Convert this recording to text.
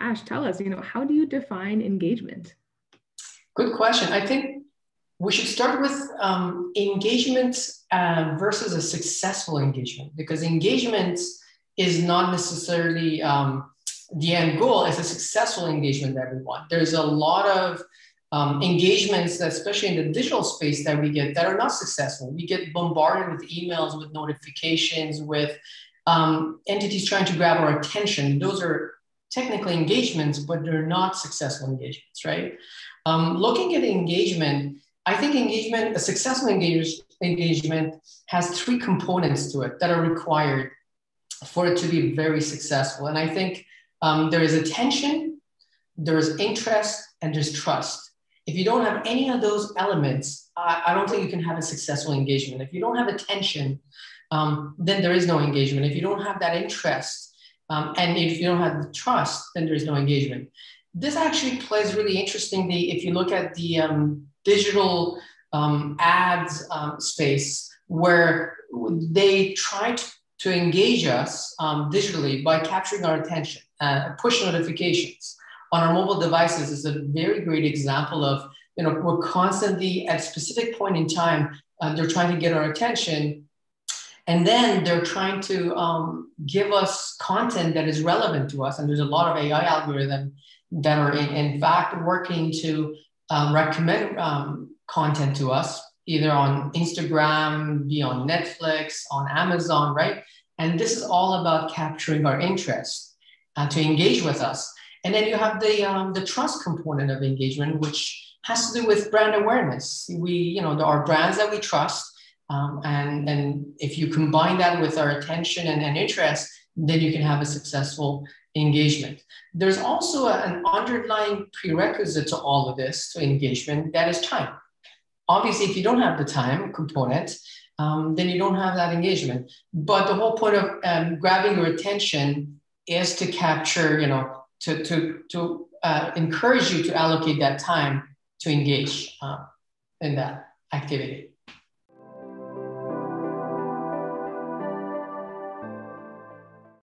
Ash, tell us, how do you define engagement? Good question. I think we should start with engagement versus a successful engagement, because engagement is not necessarily the end goal. It's a successful engagement that we want. There's a lot of engagements, especially in the digital space, that we get that are not successful. We get bombarded with emails, with notifications, with entities trying to grab our attention. Those are technically engagements, but they're not successful engagements, right? Looking at engagement, I think a successful engagement has three components to it that are required for it to be very successful. And I think there is attention, there's interest, and there's trust. If you don't have any of those elements, I don't think you can have a successful engagement. If you don't have attention, then there is no engagement. If you don't have that interest, and if you don't have the trust, then there is no engagement. This actually plays really interestingly if you look at the digital ads space, where they try to engage us digitally by capturing our attention. Push notifications on our mobile devices is a very great example of, we're constantly at a specific point in time, they're trying to get our attention. And then they're trying to give us content that is relevant to us. And there's a lot of AI algorithms that are in fact working to recommend content to us, either on Instagram, be on Netflix, on Amazon, right? And this is all about capturing our interest to engage with us. And then you have the trust component of engagement, which has to do with brand awareness. There are brands that we trust. And if you combine that with our attention and interest, then you can have a successful engagement. There's also an underlying prerequisite to all of this, to engagement, that is time. Obviously, if you don't have the time component, then you don't have that engagement. But the whole point of grabbing your attention is to capture, to encourage you to allocate that time to engage in that activity.